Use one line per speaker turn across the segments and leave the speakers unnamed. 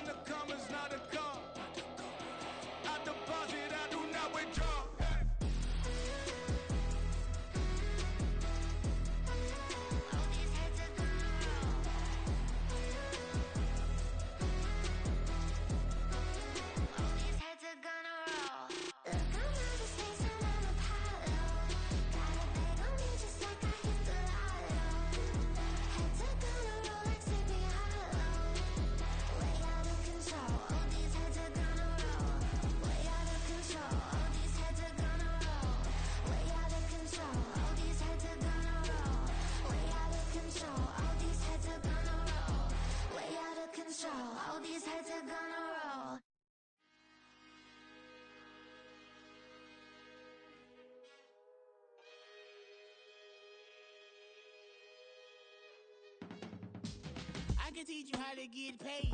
on the come is not a call. I deposit, I do not withdraw. All these heads are gonna roll.
I can teach you how to get paid,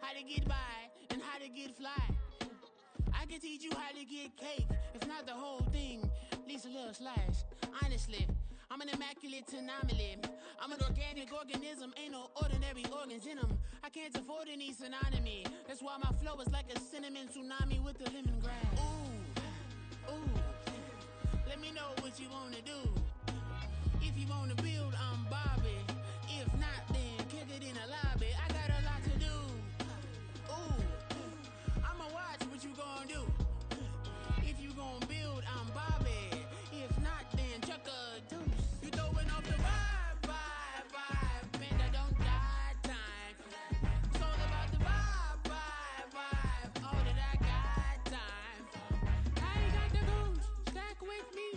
how to get by, and how to get fly. I can teach you how to get cake, if not the whole thing, at least a little slice. Honestly, I'm an immaculate anomaly. I'm an organic organism, ain't no ordinary organs in them. I can't afford any synonymy. That's why my flow is like a cinnamon tsunami with the lemongrass. Ooh, ooh, let me know what you wanna do. If you wanna build, I'm Bobby. If not, then kick it in the lobby. I got a lot to do. Ooh, I'ma watch what you gonna do. If you gonna build, I'm Bobby. If not, then chuck a deuce. You throwing off the vibe, vibe, vibe. Man, I don't die time. It's all about the vibe, vibe, vibe. All that I got time. I ain't got the goose. Stack with me.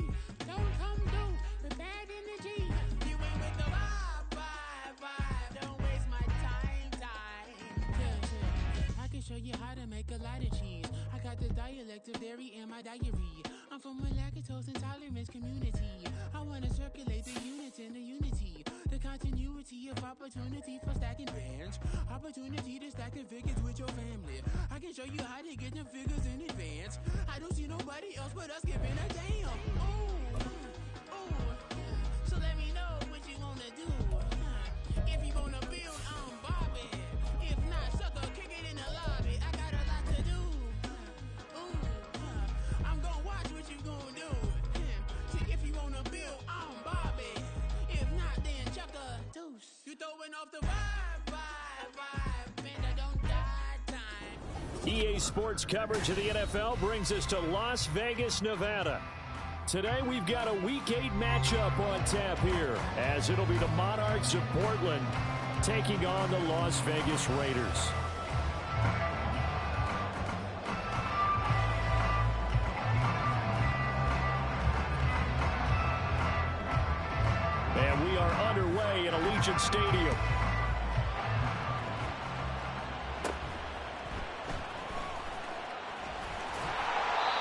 Don't come through with bad energy. You ain't with the vibe, vibe, vibe. Don't waste my time. Yeah. I can show you how to make a lot of cheese. I got the dialect of dairy in my diary. I'm from a lactose intolerance community. I wanna circulate the units and the unity. The continuity of opportunity for stacking bands. Opportunity to stack the figures with your family. I can show you how to get them figures in advance. I don't see nobody else but us giving a damn. Ooh, ooh. So let me know what you wanna do. If you wanna build, I'm Bobby. If not, sucker, kick it in the lobby. I got a lot to do. Ooh, I'm gonna watch what you gonna do. See, if you wanna build, I'm Bobby. If not, then chuck a deuce. You throwing off the vibe, vibe, vibe. Man, I don't die time.
EA Sports coverage of the NFL brings us to Las Vegas, Nevada. Today we've got a Week 8 matchup on tap here, as it'll be the Monarchs of Portland taking on the Las Vegas Raiders. And we are underway at Allegiant Stadium.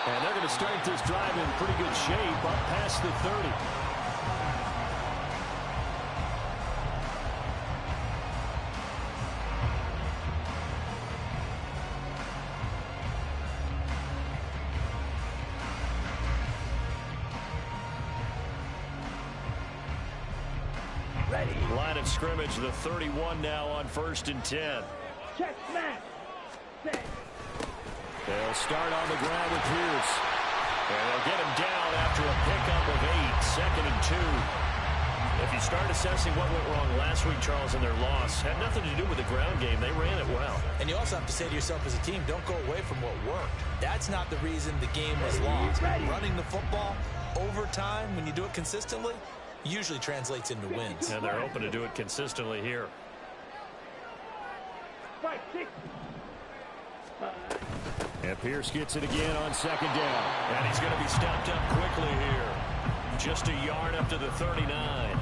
And they're going to start this drive in pretty good shape, up past the 30.
Ready.
Line of scrimmage, the 31 now on 1st and 10.
Check, smash. Set.
They'll start on the ground with Pierce. And they'll get him down after a pickup of 8, 2nd and 2. If you start assessing what went wrong last week, Charles, in their loss, had nothing to do with the ground game. They ran it well.
And you also have to say to yourself as a team, don't go away from what worked. That's not the reason the game was lost. Running the football over time, when you do it consistently, usually translates into wins.
And they're hoping to do it consistently here.
Strike 6.
And Pierce gets it again on 2nd down. And he's going to be stopped up quickly here. Just a yard up to the 39.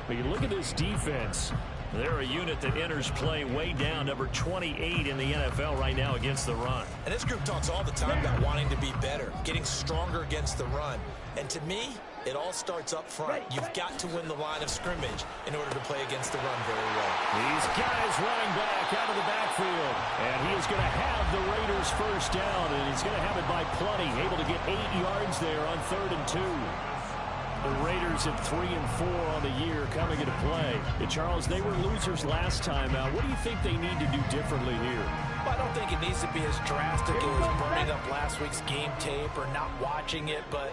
But you look at this defense. They're a unit that enters play way down, number 28 in the NFL right now against the run.
And this group talks all the time about wanting to be better, getting stronger against the run. And to me, it all starts up front. You've got to win the line of scrimmage in order to play against the run very well.
These guys running back out of the backfield. And he is going to have the Raiders first down, and he's going to have it by plenty, able to get 8 yards there on 3rd and 2. The Raiders at 3-4 on the year coming into play. And Charles, they were losers last time out. What do you think they need to do differently here?
Well, I don't think it needs to be as drastic as burning up last week's game tape or not watching it, but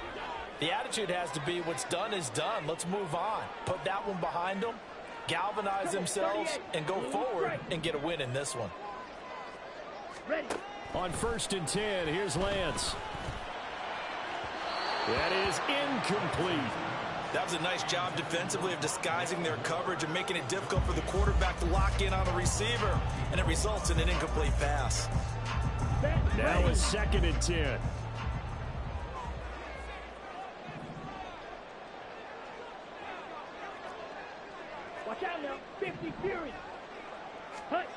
the attitude has to be what's done is done. Let's move on. Put that one behind them, galvanize themselves, and go forward and get a win in this one.
Ready.
On 1st and 10, here's Lance. That is incomplete.
That was a nice job defensively of disguising their coverage and making it difficult for the quarterback to lock in on a receiver, and it results in an incomplete pass.
Now a 2nd and 10.
Watch out now. 50 Fury. Hut.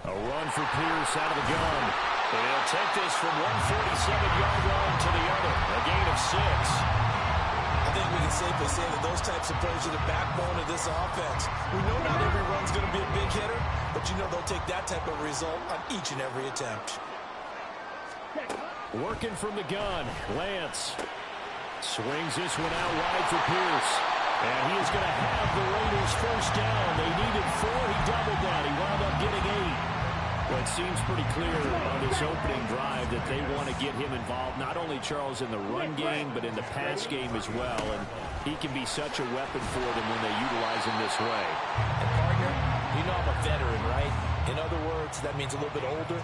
A run for Pierce out of the gun. And he'll take this from 147-yard line to the other. A gain of 6.
I think we can safely say that those types of plays are the backbone of this offense. We know not every run's going to be a big hitter, but you know they'll take that type of result on each and every attempt.
Working from the gun, Lance swings this one out wide for Pierce. And he is going to have the Raiders first down. They needed 4. He doubled that. He wound up getting 8. Well, it seems pretty clear on this opening drive that they want to get him involved, not only, Charles, in the run game, but in the pass game as well. And he can be such a weapon for them when they utilize him this way.
And, partner, you know I'm a veteran, right? In other words, that means a little bit older.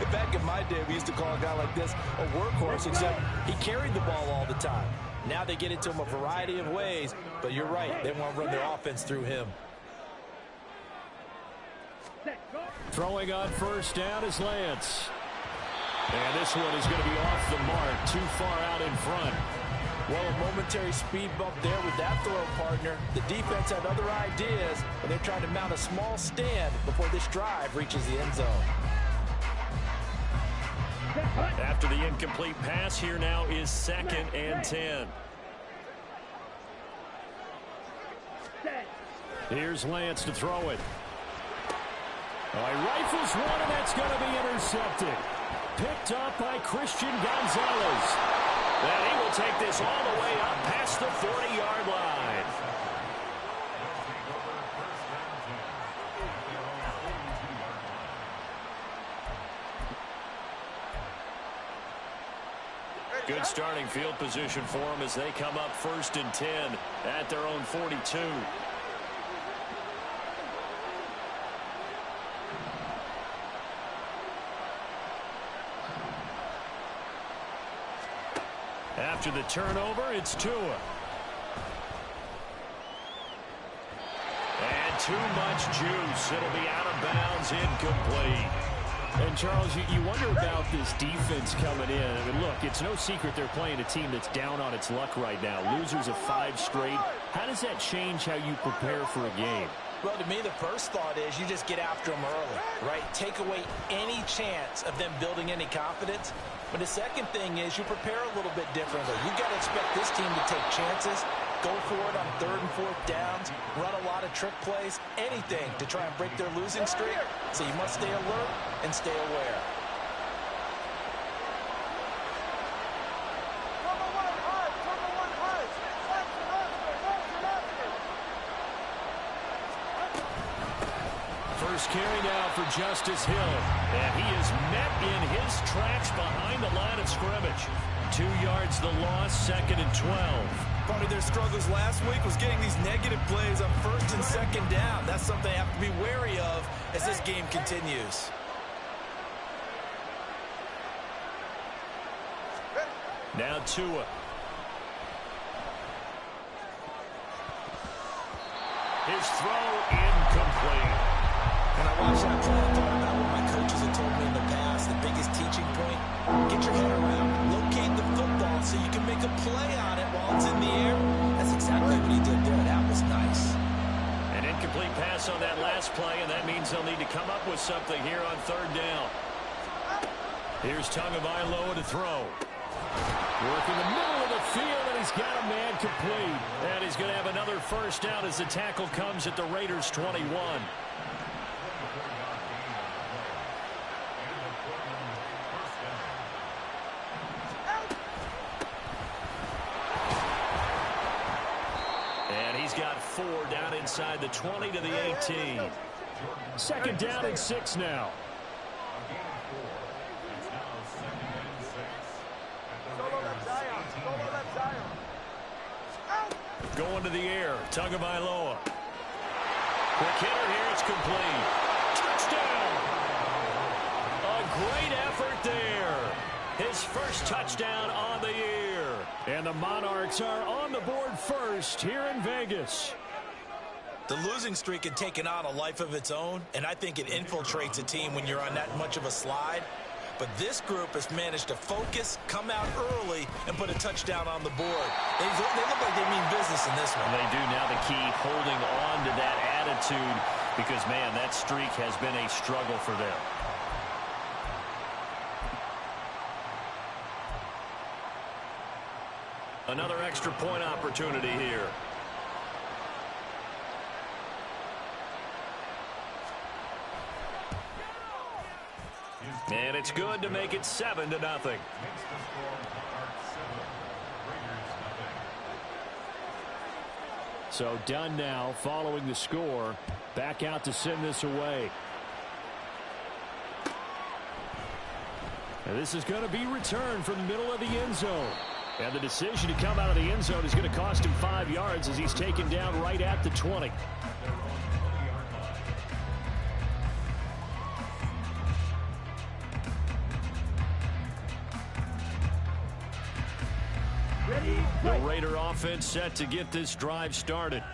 Back in my day, we used to call a guy like this a workhorse, except he carried the ball all the time. Now they get it to him a variety of ways, but you're right. They want to run their offense through him.
Throwing on 1st down is Lance. And this one is going to be off the mark, too far out in front.
Well, a momentary speed bump there with that throw, partner. The defense had other ideas, and they're trying to mount a small stand before this drive reaches the end zone.
After the incomplete pass, here now is 2nd and 10. Here's Lance to throw it. He rifles one, and that's going to be intercepted. Picked up by Christian Gonzalez. And he will take this all the way up past the 40-yard line. Good starting field position for them as they come up 1st and 10 at their own 42. After the turnover, it's Tua. And too much juice. It'll be out of bounds, incomplete. And, Charles, you wonder about this defense coming in. I mean, look, it's no secret they're playing a team that's down on its luck right now. Losers of 5 straight. How does that change how you prepare for a game?
Well, to me, the first thought is you just get after them early, right? Take away any chance of them building any confidence. But the second thing is you prepare a little bit differently. You've got to expect this team to take chances, go for it on 3rd and 4th downs, run a lot of trick plays, anything to try and break their losing streak. So you must stay alert and stay aware.
First carry now for Justice Hill. And he is met in his tracks behind the line of scrimmage. 2 yards the loss, 2nd and 12.
Part of their struggles last week was getting these negative plays on 1st and 2nd down. That's something they have to be wary of as this game continues.
Now Tua. His throw incomplete.
When I watched that play, I thought about what my coaches had told me in the past. The biggest teaching point, get your head around, locate the football so you can make a play on it while it's in the air. That's exactly what he did there. That was nice.
An incomplete pass on that last play, and that means they'll need to come up with something here on 3rd down. Here's Tagovailoa to throw. Working the middle of the field, and he's got a man complete. And he's going to have another first down as the tackle comes at the Raiders' 21. inside the 20 to the 18.
Second down and 6 now.
Going to the air, Tagovailoa. Quick hitter here, it's complete. Touchdown! A great effort there. His first touchdown on the year.
And the Monarchs are on the board first here in Vegas.
The losing streak had taken on a life of its own, and I think it infiltrates a team when you're on that much of a slide. But this group has managed to focus, come out early, and put a touchdown on the board. They look like they mean business in this one.
They do. Now the key, holding on to that attitude, because, man, that streak has been a struggle for them. Another extra point opportunity here. And it's good to make it 7-0.
So done now following the score. Back out to send this away. And this is going to be returned from the middle of the end zone. And the decision to come out of the end zone is going to cost him 5 yards as he's taken down right at the 20.
The Raider offense set to get this drive started.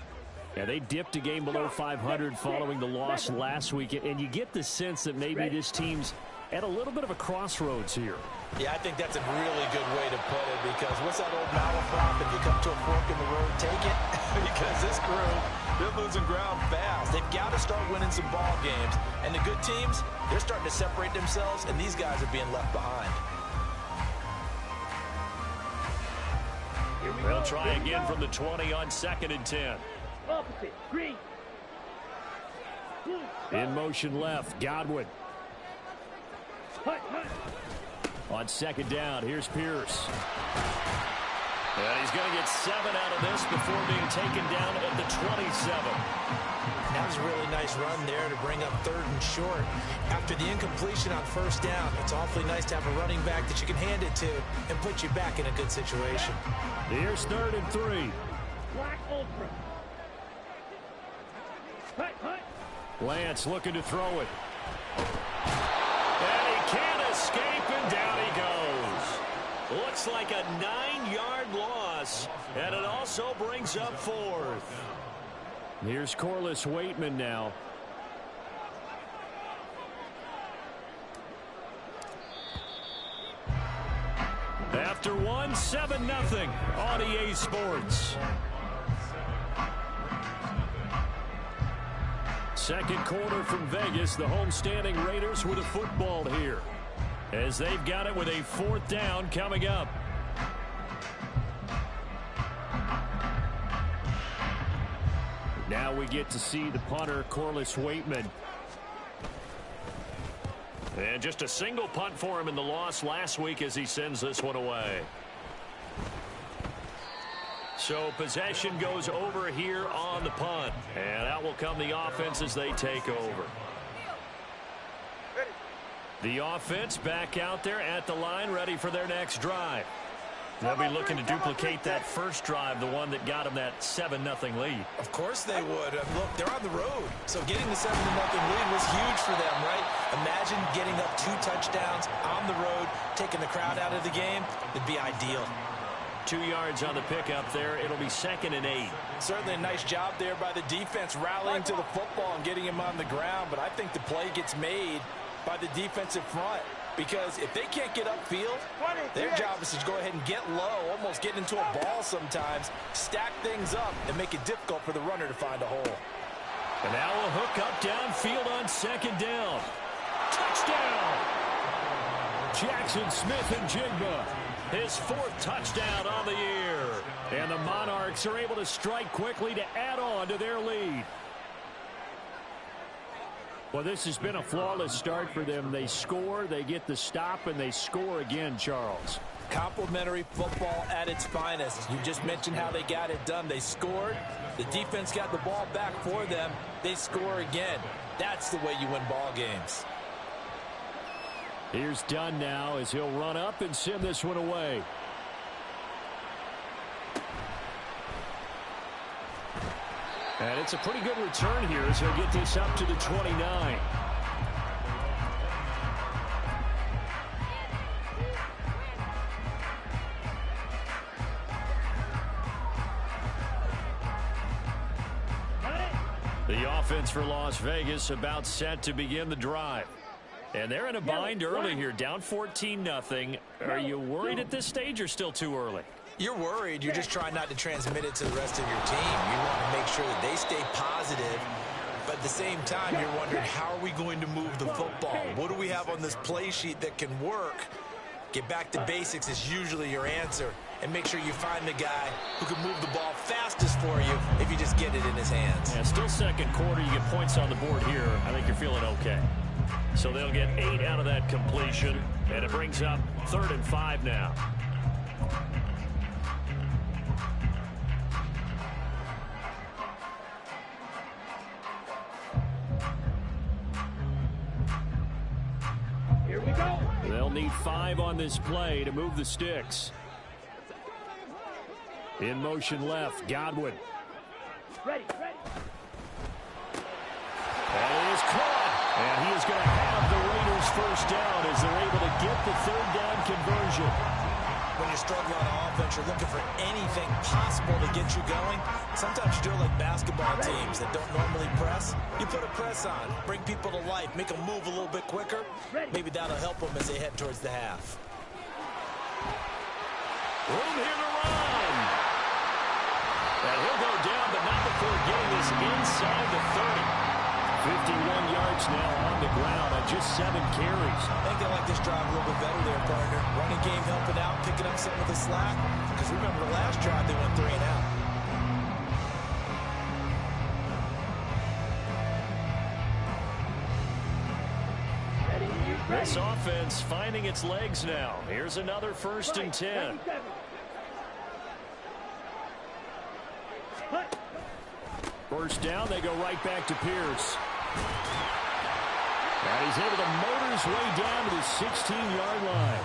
Yeah, they dipped a game below 500 following the loss last week, and you get the sense that maybe this team's at a little bit of a crossroads here.
Yeah, I think that's a really good way to put it, because what's that old malaprop? If you come to a fork in the road, take it. Because this crew, they're losing ground fast. They've got to start winning some ball games. And the good teams, they're starting to separate themselves, and these guys are being left behind.
They'll try again from the 20 on 2nd and 10.
Opposite, green.
In motion left, Godwin. On 2nd down, here's Pierce.
And he's going to get 7 out of this before being taken down at the 27.
That was a really nice run there to bring up 3rd and short. After the incompletion on 1st down, it's awfully nice to have a running back that you can hand it to and put you back in a good situation.
Here's 3rd and 3.
Black ultra.
Lance looking to throw it.
And he can't escape, and down he goes. Looks like a 9-yard loss, and it also brings up 4th.
Here's Corliss Waitman now. After 7-0 on EA Sports. Second quarter from Vegas. The homestanding Raiders with a football here, as they've got it with a 4th down coming up. Now we get to see the punter, Corliss Waitman.
And just a single punt for him in the loss last week as he sends this one away. So possession goes over here on the punt. And out will come the offense as they take over. The offense back out there at the line, ready for their next drive. They'll be looking to duplicate that first drive, the one that got them that 7-0 lead.
Of course they would. Look, they're on the road. So getting the 7-0 lead was huge for them, right? Imagine getting up 2 touchdowns on the road, taking the crowd out of the game. It'd be ideal.
2 yards on the pickup there. It'll be 2nd and 8.
Certainly a nice job there by the defense rallying to the football and getting him on the ground. But I think the play gets made by the defensive front. Because if they can't get upfield, their job is to go ahead and get low, almost get into a ball sometimes, stack things up, and make it difficult for the runner to find a hole.
And now a hook up downfield on 2nd down. Touchdown!
Jackson Smith-Njigba.
His 4th touchdown on the year.
And the Monarchs are able to strike quickly to add on to their lead. Well, this has been a flawless start for them. They score, they get the stop, and they score again, Charles.
Complimentary football at its finest. You just mentioned how they got it done. They scored. The defense got the ball back for them. They score again. That's the way you win ball games.
Here's Dunn now as he'll run up and send this one away. And it's a pretty good return here as he'll get this up to the 29. The offense for Las Vegas about set to begin the drive. And they're in a bind early here, down 14-0. Are you worried at this stage or still too early?
You're worried. You're just trying not to transmit it to the rest of your team. You want to make sure that they stay positive. But at the same time, you're wondering, how are we going to move the football? What do we have on this play sheet that can work? Get back to basics is usually your answer. And make sure you find the guy who can move the ball fastest for you if you just get it in his hands.
Yeah, still second quarter. You get points on the board here. I think you're feeling okay. So they'll get 8 out of that completion. And it brings up 3rd and 5 now.
Here we go.
They'll need 5 on this play to move the sticks. In motion left, Godwin.
Ready.
And it is caught. And he is going to have the Raiders first down as they're able to get the 3rd down conversion.
When you're struggling on offense, you're looking for anything possible to get you going. Sometimes you do it like basketball teams that don't normally press. You put a press on, bring people to life, make them move a little bit quicker. Maybe that'll help them as they head towards the half.
Room here to run. And he'll go down, but not before getting this inside the 30. 51 yards now on the ground on just 7 carries.
I think they like this drive a little bit better there, partner. Running game helping out, picking up some of the slack. Because remember, the last drive they went 3 and out.
This offense finding its legs now. Here's another 1st and 10. First down, they go right back to Pierce. And he's able to motor his way down to the 16-yard line.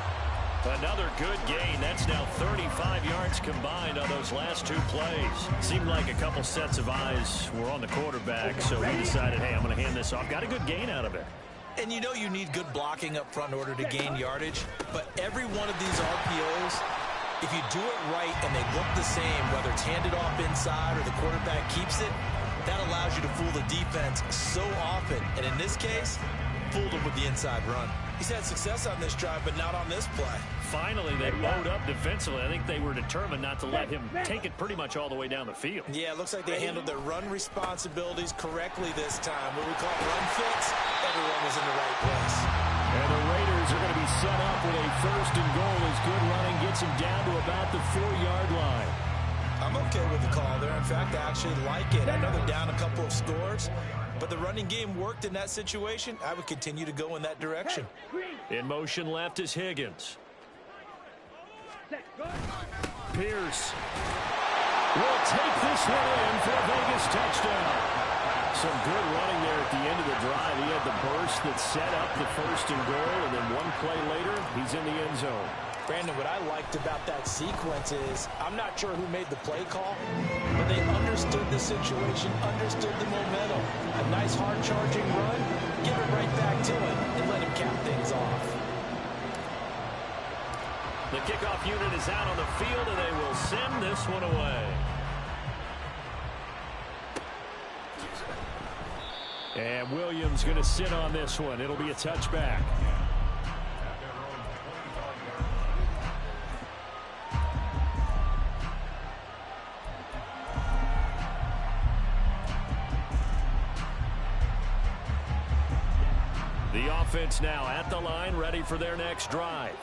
Another good gain. That's now 35 yards combined on those last 2 plays. Seemed like a couple sets of eyes were on the quarterback, so he decided, hey, I'm going to hand this off. Got a good gain out of it.
And you know you need good blocking up front in order to gain yardage. But every one of these RPOs, if you do it right and they look the same, whether it's handed off inside or the quarterback keeps it, that allows you to fool the defense so often. And in this case, fooled him with the inside run. He's had success on this drive, but not on this play.
Finally, they bowed up defensively. I think they were determined not to let him take it pretty much all the way down the field.
Yeah, it looks like they handled their run responsibilities correctly this time. What we call run fits, everyone was in the right place.
And the Raiders are going to be set up with a 1st and goal as good running gets him down to about the 4-yard line.
I'm okay with the call there. In fact, I actually like it. I know they're down a couple of scores, but the running game worked in that situation. I would continue to go in that direction.
In motion left is Higgins. Pierce will take this one in for a Vegas touchdown. Some good running there at the end of the drive. He had the burst that set up the 1st and goal, and then one play later, he's in the end zone.
Brandon, what I liked about that sequence is I'm not sure who made the play call, but they understood the situation, understood the momentum. A nice hard-charging run, give it right back to him, and let him cap things off.
The kickoff unit is out on the field, and they will send this one away. And Williams going to sit on this one. It'll be a touchback. The offense now at the line, ready for their next drive.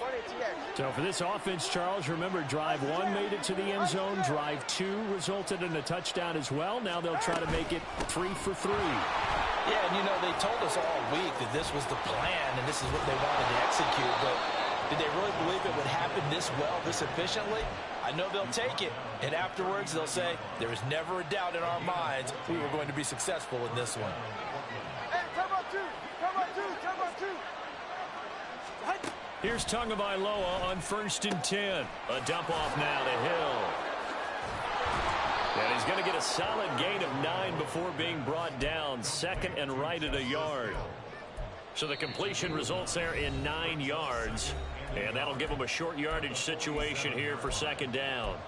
So for this offense, Charles, remember, drive 1 made it to the end zone. Drive 2 resulted in a touchdown as well. Now they'll try to make it 3 for 3.
Yeah, and you know, they told us all week that this was the plan and this is what they wanted to execute, but did they really believe it would happen this well, this efficiently? I know they'll take it, and afterwards they'll say, there was never a doubt in our minds we were going to be successful in this one.
Hey, come on, two.
Here's Tagovailoa on 1st and 10. A dump off now to Hill. And he's going to get a solid gain of 9 before being brought down. 2nd and right at a yard. So the completion results there in 9 yards. And that'll give him a short yardage situation here for 2nd down.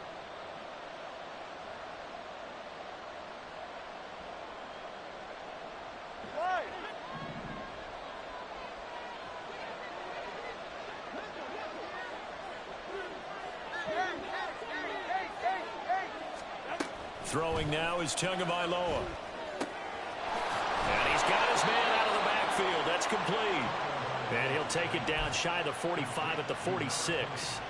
Throwing now is Tagovailoa. And he's got his man out of the backfield. That's complete. And he'll take it down shy of the 45 at the 46.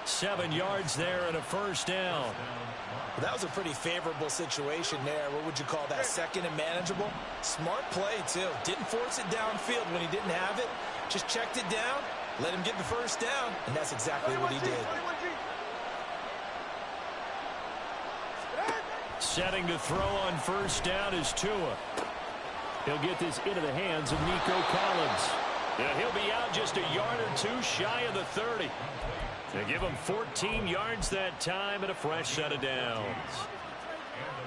7 yards there and a 1st down.
Well, that was a pretty favorable situation there. What would you call that? 2nd and manageable? Smart play, too. Didn't force it downfield when he didn't have it. Just checked it down, let him get the 1st down, and that's exactly what he did.
Setting to throw on 1st down is Tua. He'll get this into the hands of Nico Collins. Yeah, he'll be out just a yard or 2 shy of the 30. They give him 14 yards that time and a fresh set of downs.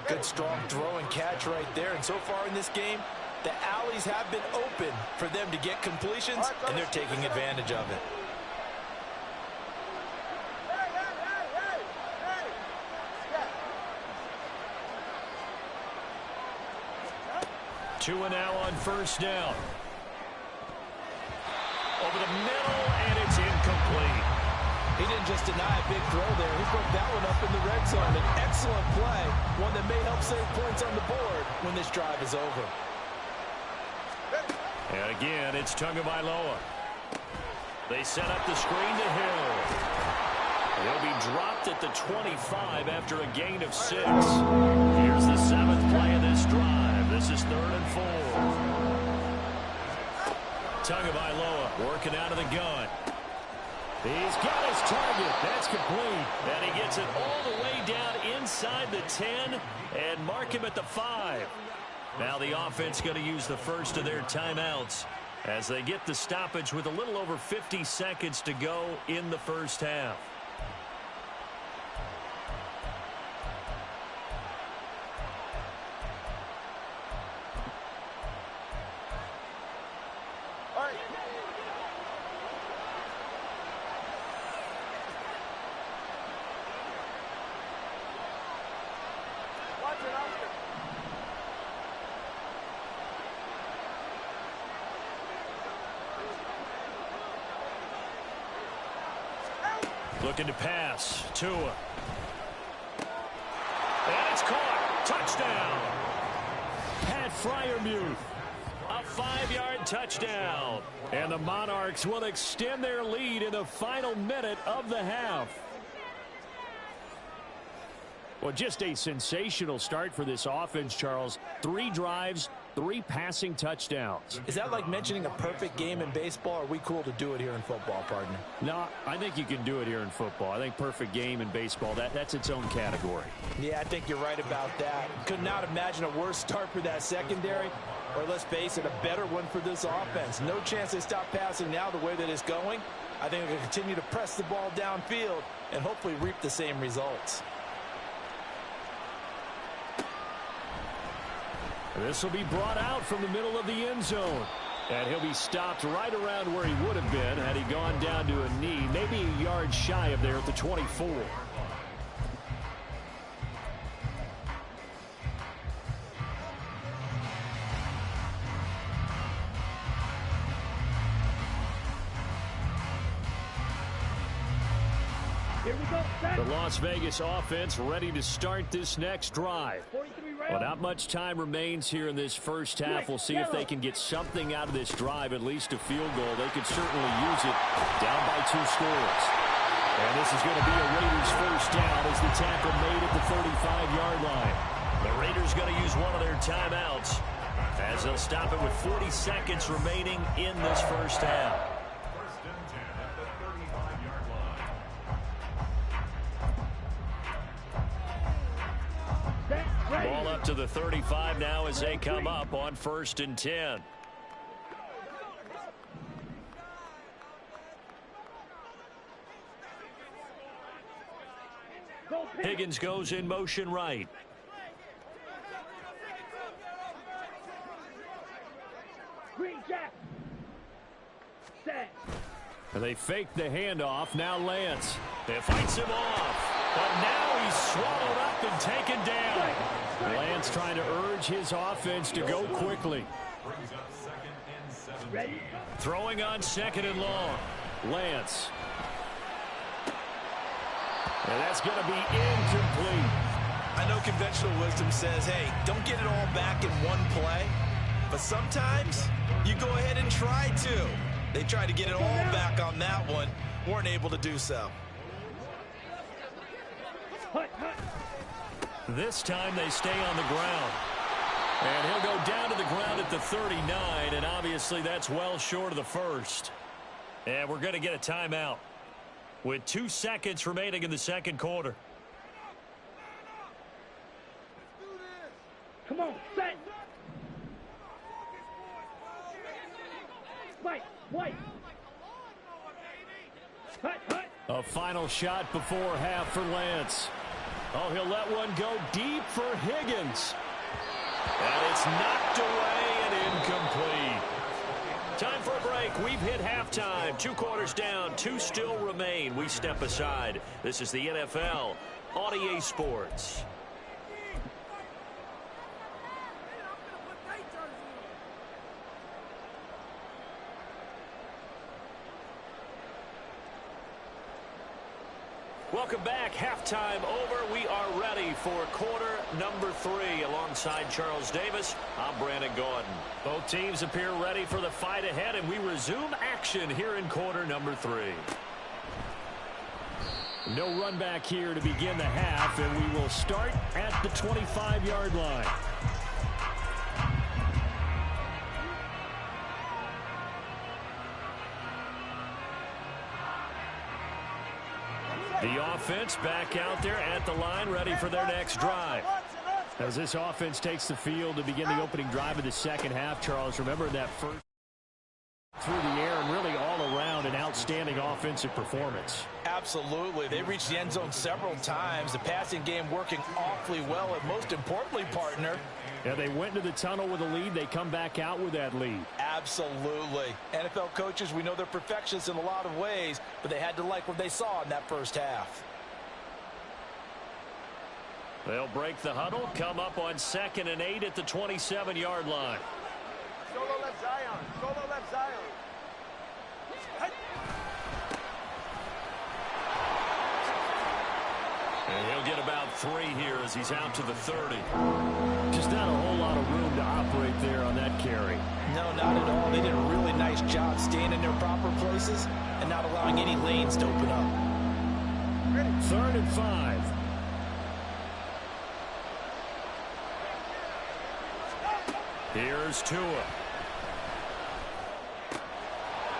Good, strong throw and catch right there. And so far in this game, the alleys have been open for them to get completions, and they're taking advantage of it.
Tua now on 1st down. Over the middle, and it's incomplete.
He didn't just deny a big throw there. He broke that one up in the red zone. An excellent play, one that may help save points on the board when this drive is over.
And again, it's Tagovailoa. They set up the screen to Hill. He'll be dropped at the 25 after a gain of 6. Here's the 7th play of this drive. This is 3rd and 4. Tagovailoa working out of the gun. He's got his target. That's complete. And he gets it all the way down inside the 10 and mark him at the 5. Now the offense going to use the first of their timeouts as they get the stoppage with a little over 50 seconds to go in the 1st half. Looking to pass. Tua. And it's caught. Touchdown. Pat Freiermuth. A 5-yard touchdown. And the Monarchs will extend their lead in the final minute of the half. Well, just a sensational start for this offense, Charles. 3 drives, 3 passing touchdowns.
Is that like mentioning a perfect game in baseball? Or are we cool to do it here in football, partner?
No, I think you can do it here in football. I think perfect game in baseball, that's its own category.
Yeah, I think you're right about that. Could not imagine a worse start for that secondary, or let's face it, a better one for this offense. No chance they stop passing now the way that it's going. I think they'll continue to press the ball downfield and hopefully reap the same results.
This will be brought out from the middle of the end zone. And he'll be stopped right around where he would have been had he gone down to a knee, maybe a yard shy of there at the 24.
Here we go.
The Las Vegas offense ready to start this next drive. Well, not much time remains here in this first half. We'll see if they can get something out of this drive, at least a field goal. They could certainly use it down by 2 scores. And this is going to be a Raiders first down as the tackle made at the 35-yard line. The Raiders going to use one of their timeouts as they'll stop it with 40 seconds remaining in this first half.
First and 10 at the 35-yard line.
Ball up to the 35 now as they come up on 1st and 10. Higgins goes in motion right.
Green Jack. Set.
They fake the handoff. Now Lance. It fights him off. But now he's swallowed up and taken down. Lance trying to urge his offense to go quickly.
Brings up 2nd and 7.
Ready.
Throwing on 2nd and long. Lance. And that's going to be incomplete.
I know conventional wisdom says, hey, don't get it all back in one play. But sometimes you go ahead and try to. They tried to get it all back on that one. Weren't able to do so.
This time they stay on the ground. And he'll go down to the ground at the 39, and obviously that's well short of the first. And we're going to get a timeout with 2 seconds remaining in the second quarter.
Come on, set. White. Hut.
A final shot before half for Lance. Oh, he'll let one go deep for Higgins. And it's knocked away and incomplete. Time for a break. We've hit halftime. 2 quarters down. 2 still remain. We step aside. This is the NFL on EA Sports. Welcome back. Halftime over. We are ready for quarter number 3. Alongside Charles Davis, I'm Brandon Gaudin. Both teams appear ready for the fight ahead, and we resume action here in quarter number 3. No run back here to begin the half, and we will start at the 25-yard line. The offense back out there at the line, ready for their next drive. As this offense takes the field to begin the opening drive of the second half, Charles, remember that first through the air and really all around an outstanding offensive performance.
Absolutely. They reached the end zone several times. The passing game working awfully well, and most importantly, partner,
yeah, they went into the tunnel with a lead. They come back out with that lead.
Absolutely. NFL coaches, we know they're perfectionists in a lot of ways, but they had to like what they saw in that first half.
They'll break the huddle, come up on 2nd and 8 at the 27-yard line.
Solo left Zion. Solo left Zion.
And he'll get about 3 here as he's out to the 30. Just not a whole lot of room to operate there on that carry.
No, not at all. They did a really nice job staying in their proper places and not allowing any lanes to open up.
3rd and 5. Here's Tua.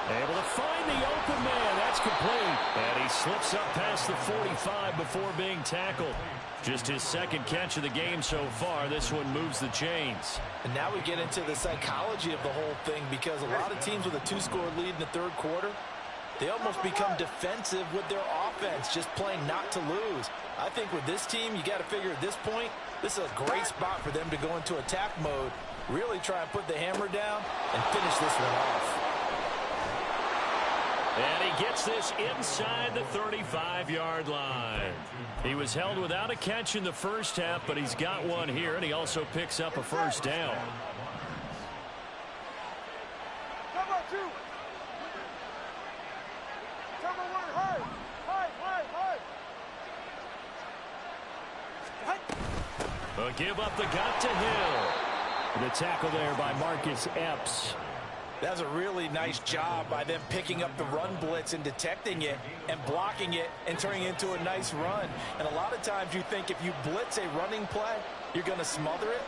Able to find the open man. That's complete. And he slips up past the 45 before being tackled. Just his 2nd catch of the game so far. This one moves the chains.
And now we get into the psychology of the whole thing, because a lot of teams with a 2-score lead in the 3rd quarter, they almost become defensive with their offense, just playing not to lose. I think with this team, you got to figure at this point, this is a great spot for them to go into attack mode, really try and put the hammer down and finish this one off.
And he gets this inside the 35-yard line. He was held without a catch in the first half, but he's got one here, and he also picks up a first down.
Number 2. Number 1, hard.
A give up the gut to Hill. The tackle there by Marcus Epps.
That's a really nice job by them picking up the run blitz and detecting it and blocking it and turning it into a nice run. And a lot of times you think if you blitz a running play, you're going to smother it.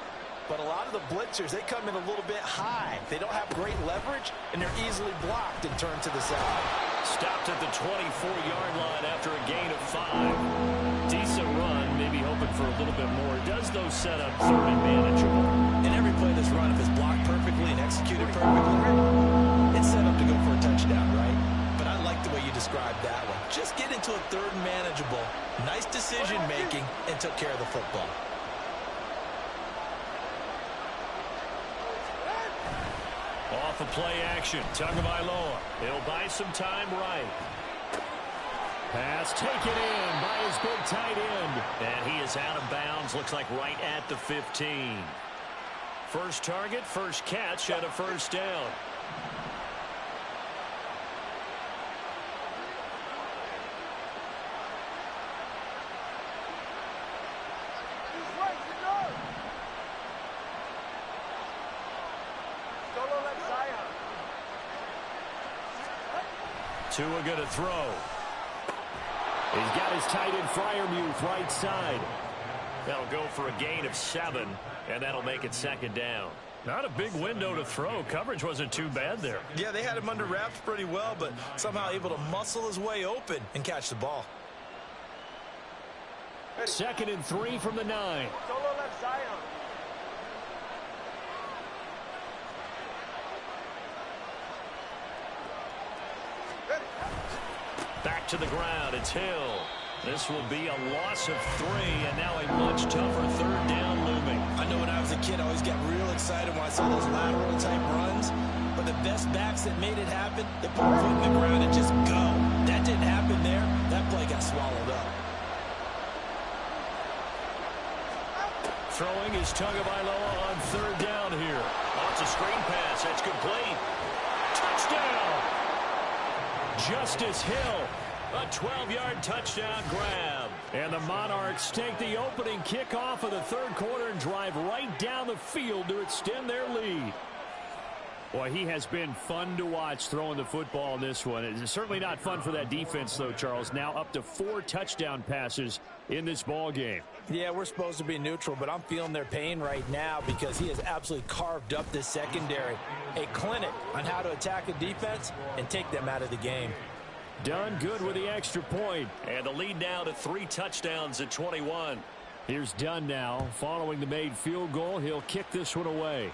But a lot of the blitzers, they come in a little bit high. They don't have great leverage, and they're easily blocked and turned to the side.
Stopped at the 24-yard line after a gain of 5. Decent run, maybe hoping for a little bit more. Does, though, set up third and manageable.
And every play that's run, if it's blocked perfectly and executed perfectly, it's set up to go for a touchdown, right? But I like the way you described that one. Just get into a third and manageable, nice decision-making, and took care of the football.
Off of play action, Tagovailoa. He'll buy some time right. Pass taken in by his big tight end. And he is out of bounds, looks like right at the 15. First target, first catch, and a first down. Tua going to throw. He's got his tight end Freiermuth right side. That'll go for a gain of 7, and that'll make it second down. Not a big window to throw. Coverage wasn't too bad there.
Yeah, they had him under wraps pretty well, but somehow able to muscle his way open and catch the ball.
2nd and 3 from the 9.
Solo left Zion.
Back to the ground. It's Hill. This will be a loss of 3, and now a much tougher third down looming.
I know when I was a kid, I always got real excited when I saw those lateral-type runs. But the best backs that made it happen, they put a foot in the ground and just go. That didn't happen there. That play got swallowed up.
Throwing is Tagovailoa on third down here. Lots of screen pass. That's complete. Touchdown! Justice Hill. A 12-yard touchdown grab. And the Monarchs take the opening kickoff of the third quarter and drive right down the field to extend their lead. Boy, he has been fun to watch throwing the football in this one. It's certainly not fun for that defense, though, Charles. Now up to 4 touchdown passes in this ball game.
Yeah, we're supposed to be neutral, but I'm feeling their pain right now because he has absolutely carved up this secondary. A clinic on how to attack a defense and take them out of the game.
Done good with the extra point. And the lead now to 3 touchdowns at 21. Here's Dunn now. Following the made field goal, he'll kick this one away.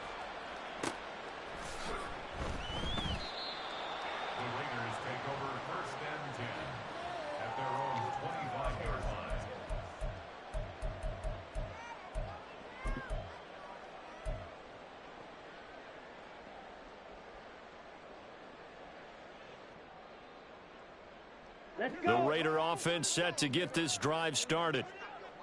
The Raider offense set to get this drive started.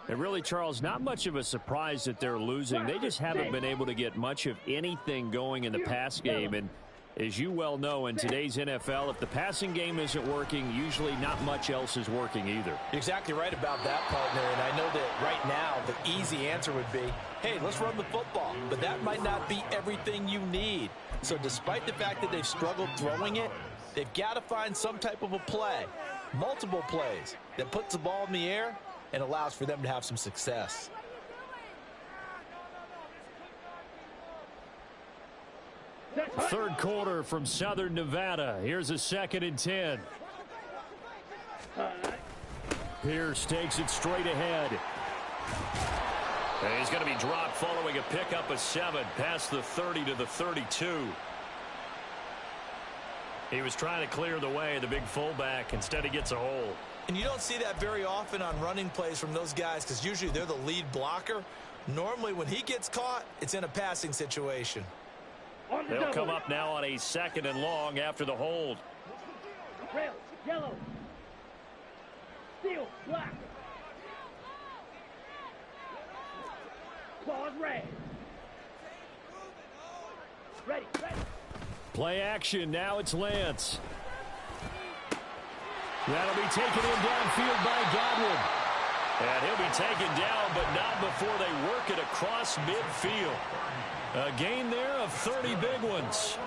And really, Charles, not much of a surprise that they're losing. They just haven't been able to get much of anything going in the pass game. And as you well know, in today's NFL, if the passing game isn't working, usually not much else is working either.
You're exactly right about that, partner. And I know that right now the easy answer would be, hey, let's run the football. But that might not be everything you need. So despite the fact that they've struggled throwing it, they've got to find some type of a play. Multiple plays that puts the ball in the air and allows for them to have some success.
Third quarter from Southern Nevada. Here's a 2nd and 10. Pierce takes it straight ahead. And he's going to be dropped following a pickup of 7 past the 30 to the 32. He was trying to clear the way, the big fullback. Instead, he gets a hole.
And you don't see that very often on running plays from those guys because usually they're the lead blocker. Normally, when he gets caught, it's in a passing situation.
They'll come up now on a 2nd and long after the hold.
Trail, yellow. Steel, black. Claws, red. Ready, ready.
Play action. Now it's Lance. That'll be taken in downfield by Godwin. And he'll be taken down, but not before they work it across midfield. A gain there of 30 big ones.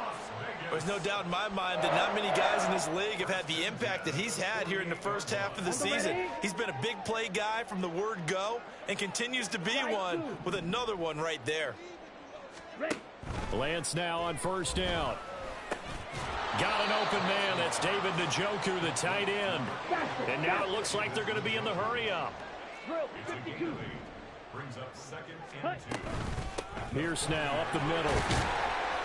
There's no doubt in my mind that not many guys in this league have had the impact that he's had here in the first half of the season. He's been a big play guy from the word go and continues to be one with another one right there.
Ready.
Lance now on first down. Got an open man. That's David Njoku, the tight end. And now it looks like they're going to be in the hurry-up.
Drill 52.
Brings up 2nd and 2.
Pierce now up the middle.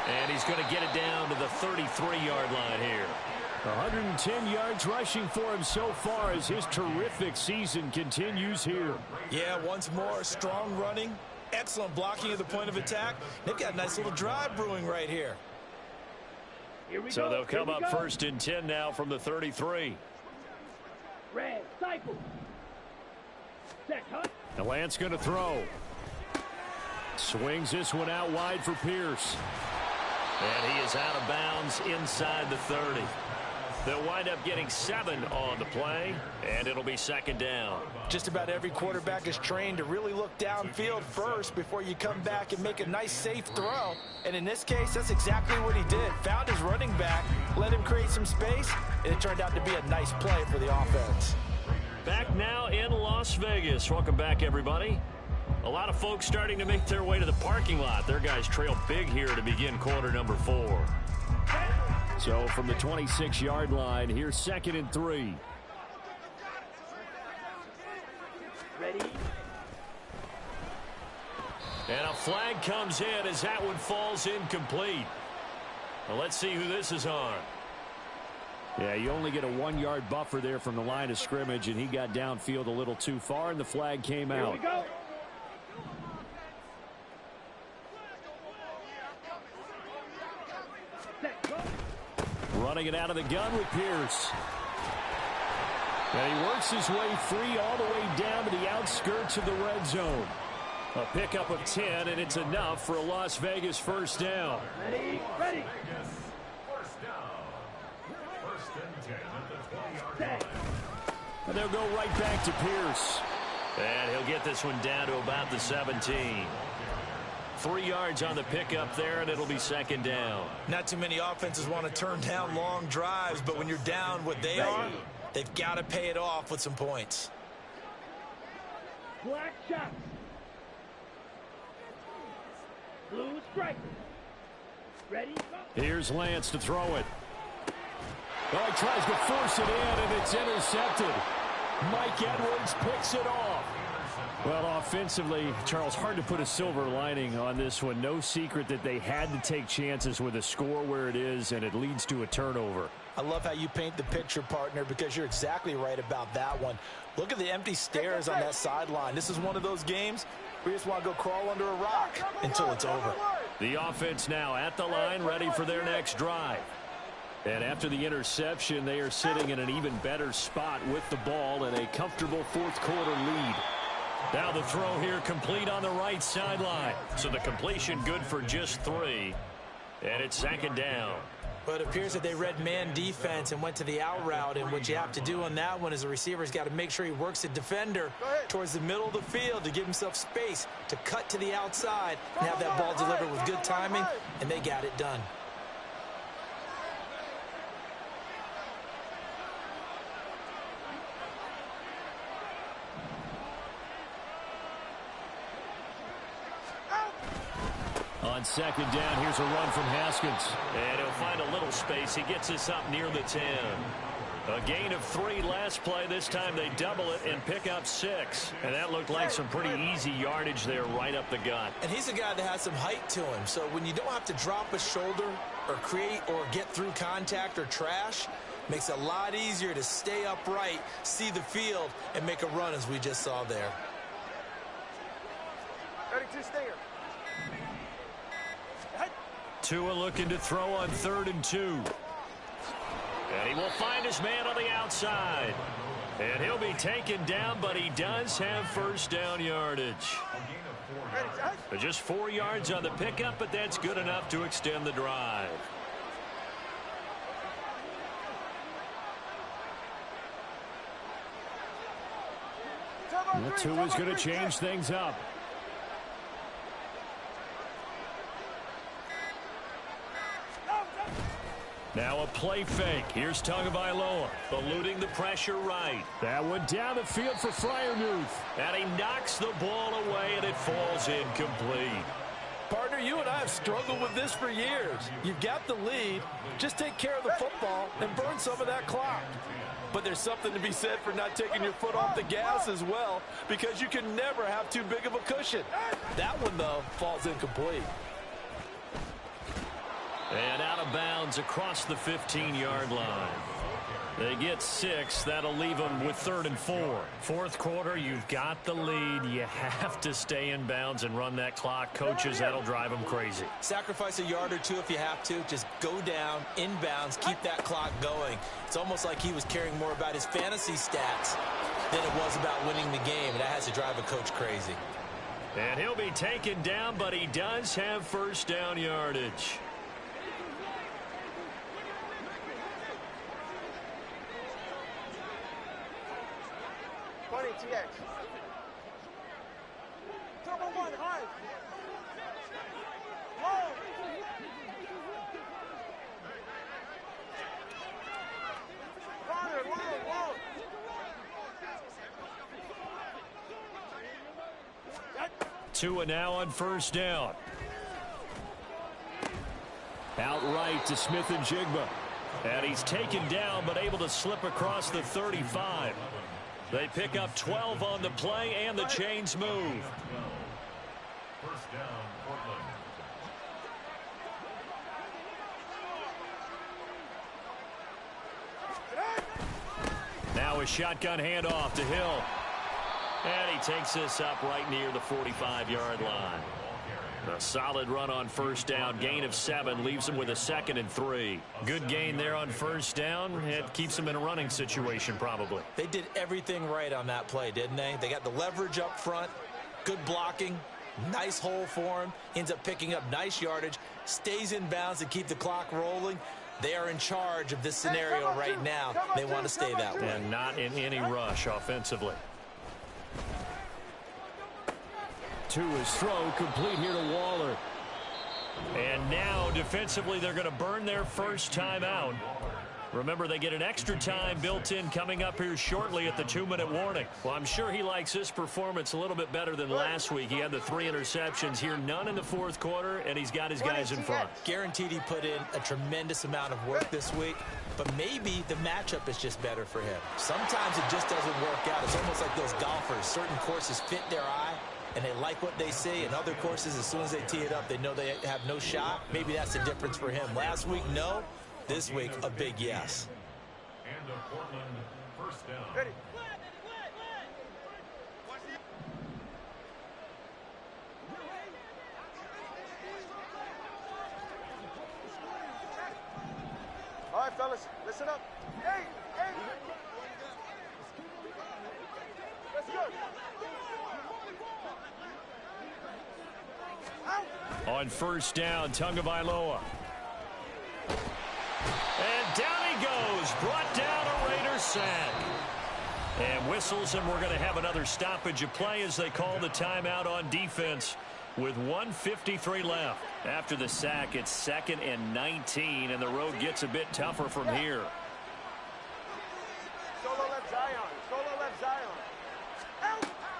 And he's going to get it down to the 33-yard line here. 110 yards rushing for him so far as his terrific season continues here.
Yeah, once more, strong running, excellent blocking at the point of attack. They've got a nice little drive brewing right here.
So they'll come up 1st and 10 now from the 33.
Red, cycle. Set, hunt.
And Lance going to throw. Swings this one out wide for Pierce. And he is out of bounds inside the 30. They'll wind up getting 7 on the play, and it'll be 2nd down.
Just about every quarterback is trained to really look downfield first before you come back and make a nice, safe throw. And in this case, that's exactly what he did. Found his running back, let him create some space, and it turned out to be a nice play for the offense.
Back now in Las Vegas. Welcome back, everybody. A lot of folks starting to make their way to the parking lot. Their guys trail big here to begin quarter number 4. So from the 26-yard line, here's 2nd and 3.
Ready.
And a flag comes in as that one falls incomplete. Well, let's see who this is on. Yeah, you only get a 1-yard buffer there from the line of scrimmage, and he got downfield a little too far, and the flag came out.
Here we go.
Running it out of the gun with Pierce. And he works his way free all the way down to the outskirts of the red zone. A pickup of 10, and it's enough for a Las Vegas 1st down.
Ready, ready.
First down. 1st and 10 at the 20-yard line.
And they'll go right back to Pierce. And he'll get this one down to about the 17. 3 yards on the pickup there, and it'll be 2nd down.
Not too many offenses want to turn down long drives, but when you're down what they are, they've got to pay it off with some points.
Black shot. Blue strike. Ready, go.
Here's Lance to throw it. Oh, he tries to force it in, and it's intercepted. Mike Edwards picks it off. Well, offensively, Charles, hard to put a silver lining on this one. No secret that they had to take chances with a score where it is, and it leads to a turnover.
I love how you paint the picture, partner, because you're exactly right about that one. Look at the empty stares on that sideline. This is one of those games where you just want to go crawl under a rock until it's over.
The offense now at the line, ready for their next drive. And after the interception, they are sitting in an even better spot with the ball and a comfortable 4th quarter lead. Now the throw here complete on the right sideline. So the completion good for just 3. And it's 2nd down.
But it appears that they read man defense and went to the out route. And what you have to do on that one is the receiver's got to make sure he works the defender towards the middle of the field to give himself space to cut to the outside and have that ball delivered with good timing. And they got it done.
On 2nd down, here's a run from Haskins. And he'll find a little space. He gets this up near the 10. A gain of 3 last play. This time they double it and pick up 6. And that looked like some pretty easy yardage there right up the gut.
And he's a guy that has some height to him. So when you don't have to drop a shoulder or create or get through contact or trash, makes it a lot easier to stay upright, see the field, and make a run as we just saw there.
Ready to stand.
Tua looking to throw on 3rd and 2. And he will find his man on the outside. And he'll be taken down, but he does have 1st down yardage. Just 4 yards on the pickup, but that's good enough to extend the drive. Tua's going to change things up. Now a play fake. Here's Tagovailoa, eluding the pressure right. That went down the field for Freiermuth. And he knocks the ball away, and it falls incomplete.
Partner, Partner, you and I have struggled with this for years. You've got the lead. Just take care of the football and burn some of that clock. But there's something to be said for not taking your foot off the gas as well, because you can never have too big of a cushion. That one, though, falls incomplete.
And out of bounds across the 15-yard line. They get 6. That'll leave them with 3rd and 4. Fourth quarter, you've got the lead. You have to stay in bounds and run that clock. Coaches, that'll drive them crazy.
Sacrifice a yard or two if you have to. Just go down, in bounds, keep that clock going. It's almost like he was caring more about his fantasy stats than it was about winning the game. And that has to drive a coach crazy.
And he'll be taken down, but he does have first down yardage.
TX. Turbo 1, high. Low. Corner, low.
Tua now on first down. Outright to Smith and Jigba. And he's taken down, but able to slip across the 35. They pick up 12 on the play, and the chains move.
First down, Portland.
Now a shotgun handoff to Hill. And he takes this up right near the 45-yard line. A solid run on first down. Gain of 7 leaves him with a 2nd and 3. Good gain there on first down. It keeps him in a running situation probably.
They did everything right on that play, didn't they? They got the leverage up front, good blocking, nice hole for him, ends up picking up nice yardage, stays in bounds to keep the clock rolling. They are in charge of this scenario right now. They want to stay that way.
And not in any rush offensively. To his throw, complete here to Waller. And now defensively they're going to burn their first time out. Remember, they get an extra time built in coming up here shortly at the 2-minute warning. Well, I'm sure he likes his performance a little bit better than last week. He had the 3 interceptions here, none in the fourth quarter, and he's got his guys in front.
Guaranteed he put in a tremendous amount of work this week, but maybe the matchup is just better for him. Sometimes it just doesn't work out. It's almost like those golfers. Certain courses fit their eye, and they like what they see. And other courses, as soon as they tee it up, they know they have no shot. Maybe that's the difference for him. Last week, no. This week, a big yes.
And a Portland first down.
Ready. All right, fellas, listen up. Hey! Let's go.
On first down, Tagovailoa. And down he goes, brought down a Raider sack. And whistles, and we're going to have another stoppage of play as they call the timeout on defense with 1:53 left. After the sack, it's 2nd and 19, and the road gets a bit tougher from here.
Solo left Zion.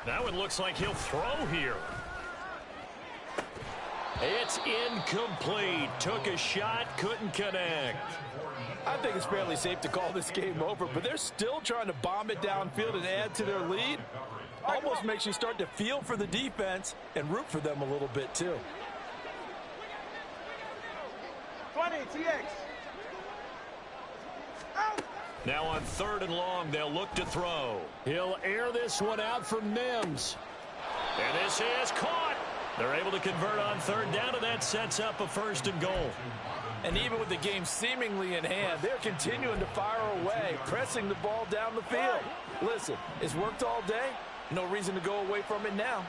Now it looks like he'll throw here. It's incomplete. Took a shot, couldn't connect.
I think it's fairly safe to call this game over, but they're still trying to bomb it downfield and add to their lead. Almost makes you start to feel for the defense and root for them a little bit too.
20, TX. Out.
Now on 3rd and long, they'll look to throw. He'll air this one out for Mims. And this is caught. They're able to convert on 3rd down, and that sets up a 1st and goal.
And even with the game seemingly in hand, they're continuing to fire away, pressing the ball down the field. Listen, it's worked all day. No reason to go away from it now.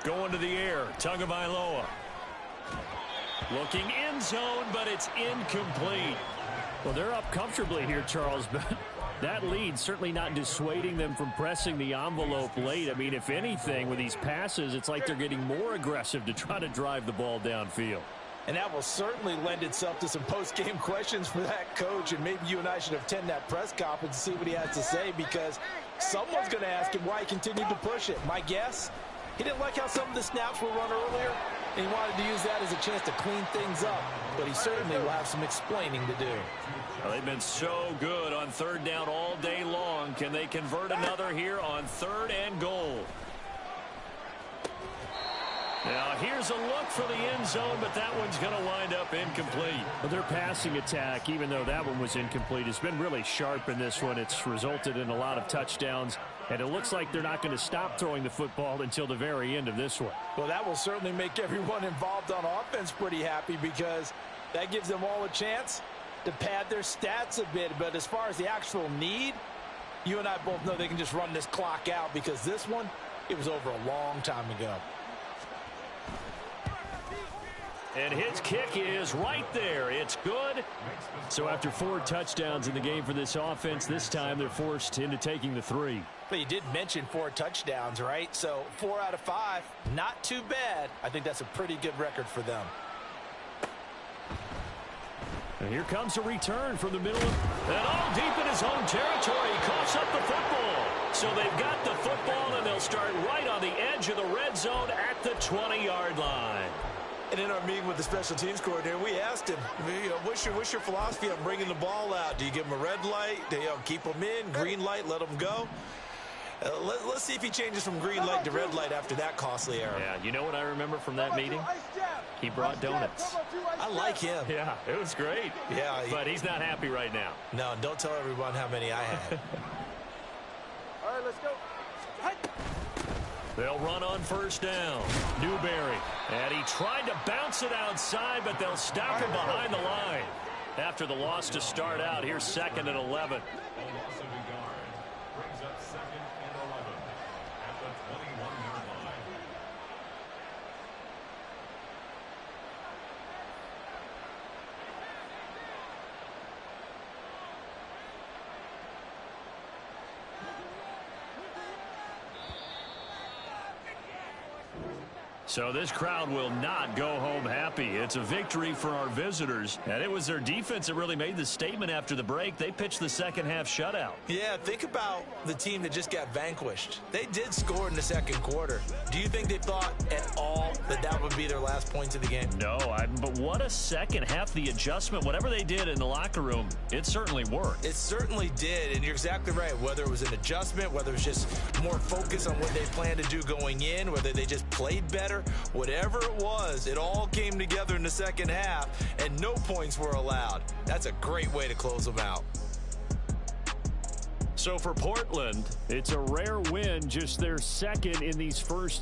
Going to the air, Tagovailoa. Looking end zone, but it's incomplete.
Well, they're up comfortably here, Charles, but that lead certainly not dissuading them from pressing the envelope late. I mean, if anything, with these passes, it's like they're getting more aggressive to try to drive the ball downfield.
And that will certainly lend itself to some post-game questions for that coach, and maybe you and I should attend that press conference and see what he has to say, because someone's going to ask him why he continued to push it. My guess, he didn't like how some of the snaps were run earlier, and he wanted to use that as a chance to clean things up, but he certainly will have some explaining to do.
Well, they've been so good on third down all day long. Can they convert another here on 3rd and goal? Now, here's a look for the end zone, but that one's going to wind up incomplete.
Well, their passing attack, even though that one was incomplete, has been really sharp in this one. It's resulted in a lot of touchdowns, and it looks like they're not going to stop throwing the football until the very end of this one.
Well, that will certainly make everyone involved on offense pretty happy, because that gives them all a chance to pad their stats a bit. But as far as the actual need, you and I both know they can just run this clock out, because this one, it was over a long time ago.
And his kick is right there. It's good.
So after 4 touchdowns in the game for this offense, this time they're forced into taking the 3.
But you did mention 4 touchdowns, right? So 4 out of 5, not too bad. I think that's a pretty good record for them.
And here comes a return from the middle of...
And all deep in his own territory. He coughs up the football. So they've got the football, and they'll start right on the edge of the red zone at the 20-yard line.
And in our meeting with the special teams coordinator, we asked him, what's your philosophy on bringing the ball out? Do you give him a red light? Do you keep him in? Green light, let him go? Let's see if he changes from green light to red light after that costly error.
Yeah, you know what I remember from that meeting? He brought donuts.
I like him.
Yeah, it was great.
Yeah,
but he's not happy right now.
No, don't tell everyone how many I had.
All right, let's go.
They'll run on 1st down. Newberry. And he tried to bounce it outside, but they'll stop him behind the line. After the loss to start out, here's 2nd and 11.
Brings up 2nd and 11 at the 21-yard line.
So this crowd will not go home happy. It's a victory for our visitors. And it was their defense that really made the statement after the break. They pitched the second half shutout.
Yeah, think about the team that just got vanquished. They did score in the 2nd quarter. Do you think they thought at all that that would be their last points of the game?
No, but what a second half. The adjustment, whatever they did in the locker room, it certainly worked.
It certainly did, and you're exactly right. Whether it was an adjustment, whether it was just more focus on what they planned to do going in, whether they just played better, whatever it was, it all came together in the 2nd half, and no points were allowed. That's a great way to close them out.
So for Portland,
It's a rare win, just their 2nd in these first